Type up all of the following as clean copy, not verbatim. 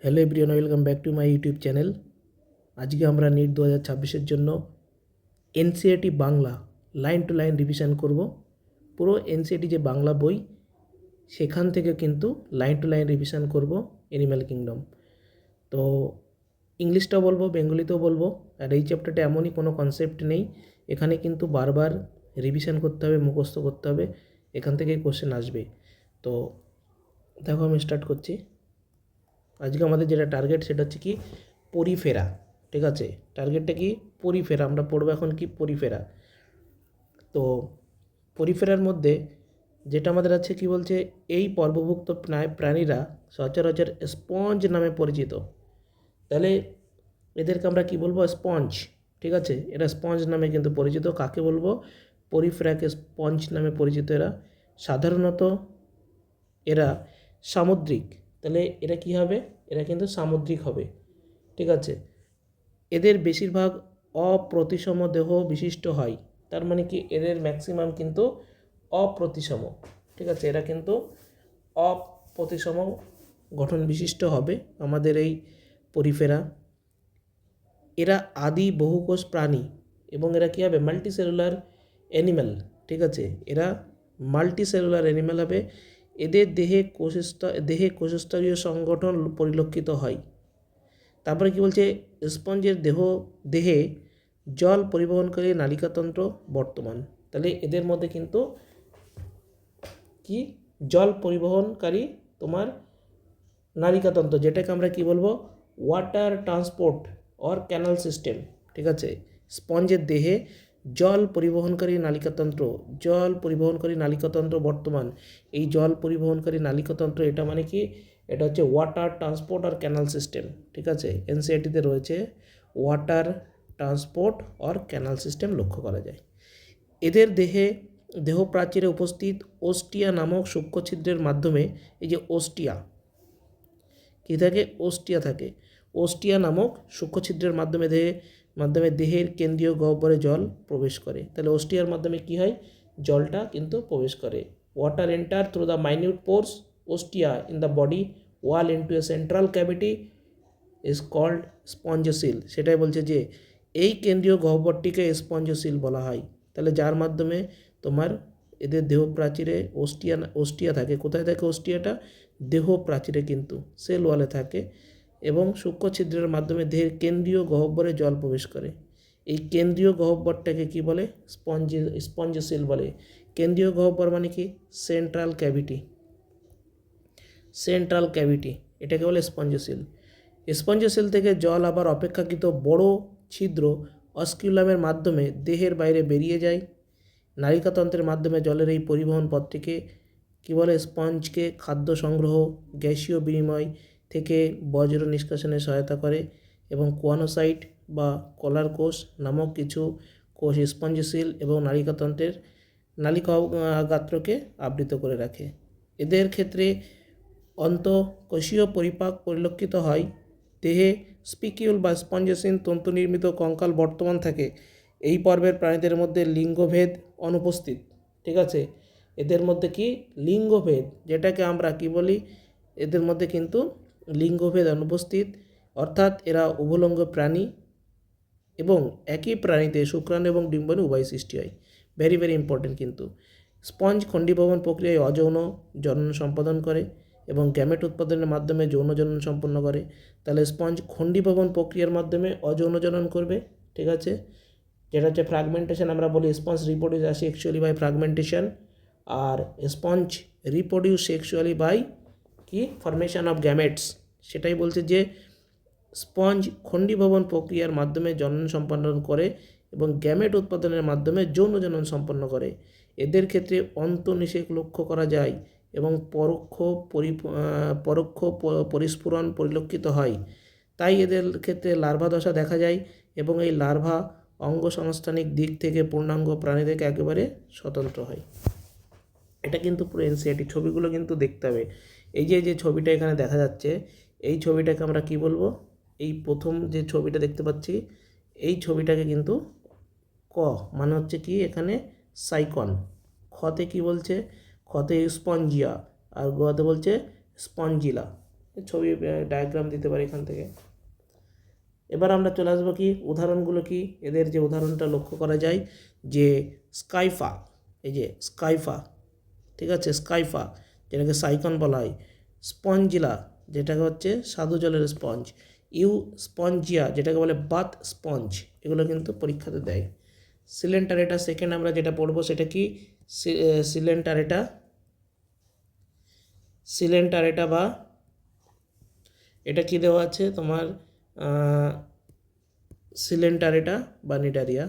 Hello everyone, welcome back to my YouTube channel. আজকে আমরা NEET 2026-এর জন্য NCERT Bangla line to line revision করব। পুরো এনসিইআরটি যে বাংলা বই সেখান থেকে কিন্তু লাইন টু লাইন রিভিশন করব অ্যানিম্যাল কিংডম। তো ইংলিশটাও বলবো, বেঙ্গলিতেও বলবো। আর এই চ্যাপ্টারটা এমনই কোনো কনসেপ্ট নেই, এখানে কিন্তু বারবার রিভিশন করতে হবে, মুখস্থ করতে হবে, এখান থেকে কোশ্চেন আসবে। তো দেখো আমি স্টার্ট করছি। আজকে আমাদের যেটা টার্গেট সেটা হচ্ছে কি পরিফেরা। ঠিক আছে, টার্গেটটা কি পরিফেরা, আমরা পড়বো এখন কি পরিফেরা। তো পরিফেরার মধ্যে যেটা আমাদের আছে কি বলছে, এই পর্বভুক্ত প্রাণীরা সচরাচর স্পঞ্জ নামে পরিচিত। তাহলে এদেরকে আমরা কি বলবো, স্পঞ্জ। ঠিক আছে, এরা স্পঞ্জ নামে কিন্তু পরিচিত। কাকে বলবো, পরিফেরাকে স্পঞ্জ নামে পরিচিত। এরা সাধারণত এরা সামুদ্রিক। তাহলে এরা কি হবে, এরা কিন্তু সামুদ্রিক হবে। ঠিক আছে, এদের বেশিরভাগ অপ্রতিসম দেহ বিশিষ্ট হয়। তার মানে কি এদের ম্যাক্সিমাম কিন্তু অপ্রতিসম। ঠিক আছে, এরা কিন্তু অপ্রতিসম গঠন বিশিষ্ট হবে আমাদের এই পরিফেরা। এরা আদি বহুকোষ প্রাণী এবং এরা কী হবে, মাল্টিসেলুলার অ্যানিম্যাল। ঠিক আছে, এরা মাল্টিসেলুলার অ্যানিম্যাল হবে। এদের দেহে কোষস্তরীয় সংগঠন পরিলক্ষিত হয়। তারপরে কি বলছে, স্পঞ্জের দেহে জল পরিবহনকারী নালিকাতন্ত্র বর্তমান। তাহলে এদের মধ্যে কিন্তু কি জল পরিবহনকারী তোমার নালিকাতন্ত্র, যেটাকে আমরা কি বলবো, water transport or canal system. ঠিক আছে, স্পঞ্জের দেহে জল পরিবহনকারী নালিকাতন্ত্র বর্তমান। এই জল পরিবহনকারী নালিকাতন্ত্র এটা মানে কি, এটা হচ্ছে ওয়াটার ট্রান্সপোর্ট আর ক্যানাল সিস্টেম। ঠিক আছে, এনসিইআরটিতে রয়েছে water transport or canal system লক্ষ্য করা যায়। এদের দেহ প্রাচীরে উপস্থিত ওস্টিয়া নামক সূক্ষ্ম ছিদ্রের মাধ্যমে, এই যে ওস্টিয়া কী থাকে, ওস্টিয়া থাকে। ওস্টিয়া নামক সূক্ষ্ম ছিদ্রের মাধ্যমে দেহের কেন্দ্রীয় গহ্বরে জল প্রবেশ করে। তাহলে ওস্টিয়ার মাধ্যমে কি হয়, জলটা কিন্তু প্রবেশ করে। Water enter through the minute pores ostia in the body wall into a central cavity is called spongocoel. সেটাই বলছে যে এই কেন্দ্রীয় গহ্বরটিকে স্পঞ্জোসিল বলা হয়। তাহলে যার মাধ্যমে তোমার এদের দেহ প্রাচীরে ওস্টিয়া থাকে। কোথায় থাকে ওস্টিয়াটা, দেহ প্রাচীরে কিন্তু সেল ওয়ালে থাকে এবং সূক্ষ্ম ছিদ্রের মাধ্যমে দেহের কেন্দ্রীয় গহ্বরে জল প্রবেশ করে। এই কেন্দ্রীয় গহ্বরটাকে কি বলে, স্পঞ্জোসিল বলে। কেন্দ্রীয় গহ্বর মানে কি, সেন্ট্রাল ক্যাভিটি, এটাকে বলে স্পঞ্জোসিল। স্পঞ্জোসিল থেকে জল আবার অপেক্ষাকৃত বড় ছিদ্র অস্কিউলামের মাধ্যমে দেহের বাইরে বেরিয়ে যায়। নালিকাতন্ত্রের মাধ্যমে জলের এই পরিবহন পথটিকে কী বলে, স্পঞ্জকে খাদ্য সংগ্রহ, গ্যাসীয় বিনিময় থেকে বজ্র নিষ্কাশনে সহায়তা করে এবং কোয়ানোসাইট বা কলার কোষ নামক কিছু কোষ স্পঞ্জশীল এবং নালিকাতন্ত্রের নালিকাগাত্রকে আবৃত করে রাখে। এদের ক্ষেত্রে অন্তঃকোষীয় পরিপাক পরিলক্ষিত হয়। দেহে স্পিকিউল বা স্পঞ্জসীন তন্তু নির্মিত কঙ্কাল বর্তমান থাকে। এই পর্বের প্রাণীদের মধ্যে লিঙ্গভেদ অনুপস্থিত। ঠিক আছে, এদের মধ্যে কি লিঙ্গভেদ, যেটাকে আমরা কি বলি, এদের মধ্যে কিন্তু লিঙ্গভেদ অনুপস্থিত, অর্থাৎ এরা উভলিঙ্গ প্রাণী এবং একই প্রাণীতে শুক্রাণু এবং ডিম্বাণু উভয় সৃষ্টি হয়। ভেরি ভেরি ইম্পর্টেন্ট কিন্তু। স্পঞ্জ খণ্ডীভবন প্রক্রিয়ায় অযৌন জনন সম্পাদন করে এবং গ্যামেট উৎপাদনের মাধ্যমে যৌন জনন সম্পন্ন করে। তাহলে স্পঞ্জ খণ্ডীভবন প্রক্রিয়ার মাধ্যমে অযৌন জনন করবে। ঠিক আছে, যেটা হচ্ছে ফ্র্যাগমেন্টেশন আমরা বলি। Sponge reproduce sexually by fragmentation, আর স্পঞ্জ রিপ্রোডিউস সেক্সুয়ালি বাই কি ফরমেশন অফ গ্যামেটস। সেটাই বলছে যে স্পঞ্জ খণ্ডীভবন প্রক্রিয়ার মাধ্যমে জনন সম্পন্ন করে এবং গ্যামেট উৎপাদনের মাধ্যমে যৌন জনন সম্পন্ন করে। এদের ক্ষেত্রে অন্তঃনিষেক লক্ষ্য করা যায় এবং পরোক্ষ পরিস্ফুরণ পরিলক্ষিত হয়। তাই এদের ক্ষেত্রে লার্ভা দশা দেখা যায় এবং এই লার্ভা অঙ্গসংস্থানিক দিক থেকে পূর্ণাঙ্গ প্রাণী থেকে একেবারে স্বতন্ত্র হয়। এটা কিন্তু পুরো এনসিইআরটি, ছবিগুলো কিন্তু দেখতে হবে। এই যে ছবিটা এখানে দেখা যাচ্ছে, এই ছবিটাকে আমরা কি বলবো, এই প্রথম যে ছবিটা দেখতে পাচ্ছি এই ছবিটাকে কিন্তু ক মানে হচ্ছে কি, এখানে সাইকন। খতে কি বলছে, খতে স্পঞ্জিয়া আর গতে বলছে স্পঞ্জিলা। ছবি ডায়াগ্রাম দিতে পারি এখান থেকে। এবার আমরা চলে আসবো কি উদাহরণগুলো কি, এদের যে উদাহরণটা লক্ষ্য করা যায় যে স্কাইফা, এই যে স্কাইফা, ঠিক আছে, স্কাইফা যেটাকে সাইকন বলা হয়, স্পঞ্জিলা যেটাকে হচ্ছে স্বাদু জলের স্পঞ্জ, ইউ স্পঞ্জিয়া যেটাকে বলে বাথ স্পঞ্জ, এগুলো কিন্তু পরীক্ষাতে দেয়। সিলেন্টারেটা সেকেন্ড আমরা যেটা পড়বো সেটা কি সিলেন্টারেটা, সিলেন্টারেটা বা এটা কি দেওয়া আছে তোমার সিলেন্টারেটা বা নিডারিয়া।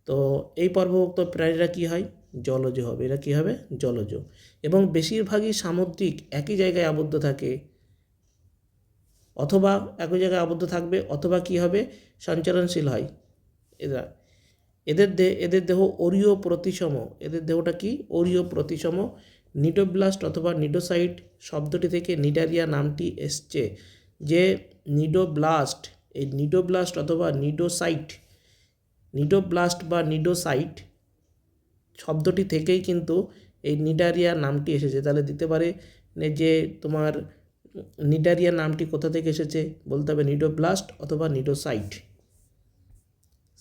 তো এই পর্বভুক্ত প্রাণীরা কি হয়, জলজ হবে, এরা কি হবে জলজ, এবং বেশিরভাগই সামুদ্রিক একই জায়গায় আবদ্ধ থাকে, অথবা একই জায়গায় আবদ্ধ থাকবে, অথবা কি হবে সঞ্চরণশীল হয়। এরা এদের দেহ অরীয় প্রতিসম, এদের দেহটা কি অরীয় প্রতিসম। নিডোব্লাস্ট অথবা নিডোসাইট শব্দটি থেকে নিডারিয়া নামটি এসছে, যে নিডোব্লাস্ট, এই নিডোব্লাস্ট অথবা নিডোসাইট, নিডোব্লাস্ট বা নিডোসাইট শব্দটি থেকেই কিন্তু এই নিডারিয়া নামটি এসেছে। তাহলে দিতে পারে যে তোমার নিডারিয়া নামটি কোথা থেকে এসেছে, বলতে হবে নিডোব্লাস্ট অথবা নিডোসাইট।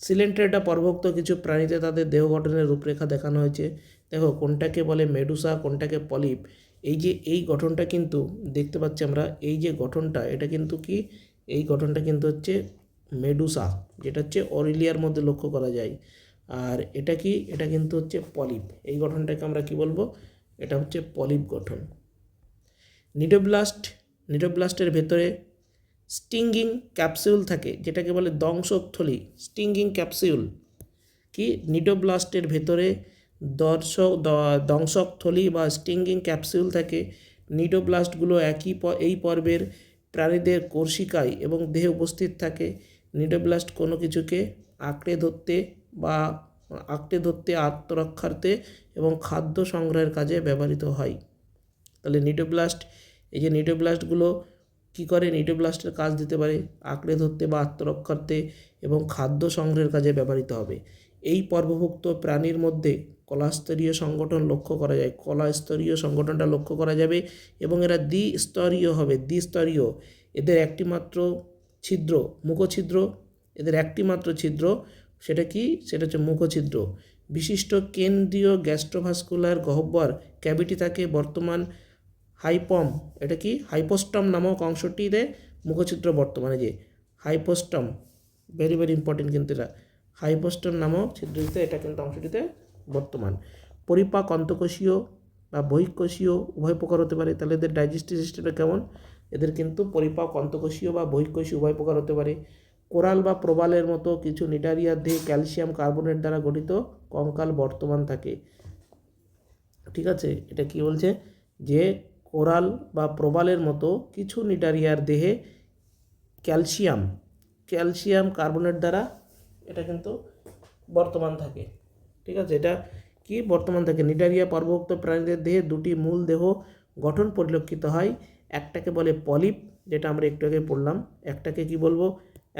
সিলেন্ট্রেটা পর্বভুক্ত কিছু প্রাণীতে তাদের দেহ গঠনের রূপরেখা দেখানো হয়েছে। দেখো কোনটাকে বলে মেডুসা, কোনটাকে পলিপ। এই যে এই গঠনটা কিন্তু দেখতে পাচ্ছি আমরা, এই যে গঠনটা এটা কিন্তু কি, এই গঠনটা কিন্তু হচ্ছে মেডুসা, যেটা হচ্ছে অরেলিয়ার মধ্যে লক্ষ্য করা যায়। আর এটা কি, এটা কিন্তু হচ্ছে পলিপ, এই গঠনটাকে আমরা কি বলবো, এটা হচ্ছে পলিপ গঠন। নিডোব্লাস্টের ভেতরে স্টিঙ্গিং ক্যাপসিউল থাকে, যেটাকে বলে দংশকথলি, স্টিঙ্গিং ক্যাপসিউল। কি নিডোব্লাস্টের ভেতরে দংশকথলি বা স্টিঙ্গিং ক্যাপসিউল থাকে। নিডোব্লাস্টগুলো এই পর্বের প্রাণীদের কোষিকায় এবং দেহে উপস্থিত থাকে। নিডোব্লাস্ট কোনো কিছুকে আঁকড়ে ধরতে আত্মরক্ষার্থে এবং খাদ্য সংগ্রহের কাজে ব্যবহৃত হয়। তাহলে নিডোব্লাস্ট, এই যে নিডোব্লাস্টগুলো কী করে, নিডোব্লাস্টের কাজ দিতে পারে আঁকড়ে ধরতে বা আত্মরক্ষার্থে এবং খাদ্য সংগ্রহের কাজে ব্যবহৃত হবে। এই পর্বভুক্ত প্রাণীর মধ্যে কলাস্তরীয় সংগঠন লক্ষ্য করা যায়, কলাস্তরীয় সংগঠনটা লক্ষ্য করা যাবে, এবং এরা দ্বিস্তরীয় হবে, দ্বিস্তরীয়। এদের একটি মাত্র ছিদ্র, মুখছিদ্র, এদের একটি মাত্র ছিদ্র, সেটা কি, সেটা হচ্ছে মুখছিদ্র। বিশিষ্ট কেন্দ্রীয় গ্যাস্ট্রোভাস্কুলার গহ্বর ক্যাভিটি থাকে। বর্তমান হাইপম, এটা কি হাইপোস্টম নামক অংশটিতে মুখছিদ্র বর্তমানে, যে হাইপোস্টম, ভেরি ভেরি ইম্পর্টেন্ট কিন্তু এটা, হাইপোস্টম নামক ছিদ্রটিতে এটা কিন্তু অংশটিতে বর্তমান। পরিপাক অন্তঃকোষীয় বা বহিঃকোষীয় উভয় প্রকার হতে পারে। তাহলে এদের ডাইজেস্টিভ সিস্টেমটা কেমন, এদের কিন্তু পরিপাক অন্তঃকোষীয় বা বহিঃকোষীয় উভয় প্রকার হতে পারে। কোরাল বা প্রবালের মতো কিছু নিডারিয়ার দেহে ক্যালসিয়াম কার্বনেট দ্বারা গঠিত কঙ্কাল বর্তমান থাকে। ঠিক আছে, এটা কি বলছে, যে কোরাল বা প্রবালের মতো কিছু নিডারিয়ার দেহে ক্যালসিয়াম কার্বনেট দ্বারা এটা কিন্তু বর্তমান থাকে। ঠিক আছে, এটা কি বর্তমান থাকে। নিডারিয়া পর্বভুক্ত প্রাণীদের দেহে দুটি মূল দেহ গঠন পরিলক্ষিত হয়। একটাকে বলে পলিপ, যেটা আমরা একটু আগে পড়লাম, একটাকে কি বলবো,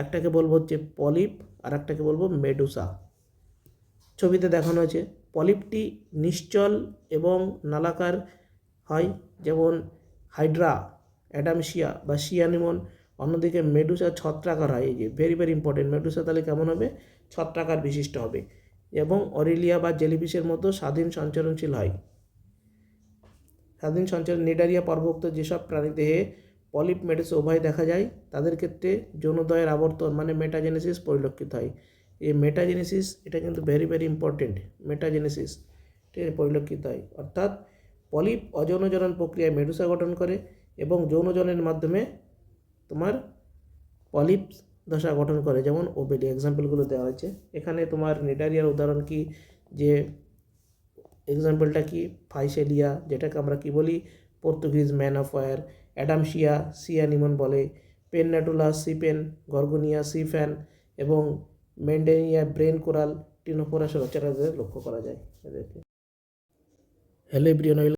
একটাকে বলবো হচ্ছে পলিপ, আর একটাকে বলবো মেডুসা। ছবিতে দেখানো হয়েছে পলিপটি নিশ্চল এবং নালাকার হয়, যেমন হাইড্রা, অ্যাডামসিয়া বা সিয়ানিমন। অন্যদিকে মেডুসা ছত্রাকার হয়। এই যে ভেরি ভেরি ইম্পর্টেন্ট, মেডুসা তাহলে কেমন হবে, ছত্রাকার বিশিষ্ট হবে, এবং অরেলিয়া বা জেলিফিশের মতো স্বাধীন সঞ্চরণশীল হয়। স্বাধীন সঞ্চরণ নিডারিয়া পর্বভুক্ত যেসব প্রাণী দেহে পলিপ মেডুসা উভয় দেখা যায়, তাদের ক্ষেত্রে যৌনদয়ের আবর্তন মানে মেটাজেনেসিস পরিলক্ষিত হয়। এই মেটাজেনেসিস এটা কিন্তু ভেরি ভেরি ইম্পর্টেন্ট, মেটাজেনেসিস ঠিক আছে পরিলক্ষিত হয়, অর্থাৎ পলিপ অযৌনজনন প্রক্রিয়ায় মেডুসা গঠন করে এবং যৌনজনের মাধ্যমে তোমার পলিপ দশা গঠন করে, যেমন ওবেলি। এক্সাম্পলগুলো দেওয়া হয়েছে এখানে। তোমার নিডারিয়ার উদাহরণ কি, যে এক্সাম্পলটা কি, ফাইসেলিয়া যেটাকে আমরা কি বলি পর্তুগিজ ম্যান অফ ওয়ার, অ্যাডামসিয়া সিয়ানিমন বলে, পেন্নাটুলা সিপেন, গর্গোনিয়া সিফ্যান এবং মেন্ডেনিয়া ব্রেন কোরাল, টিনোফোরা সচরাচর লক্ষ্য করা যায় এদেরকে। Hello everyone.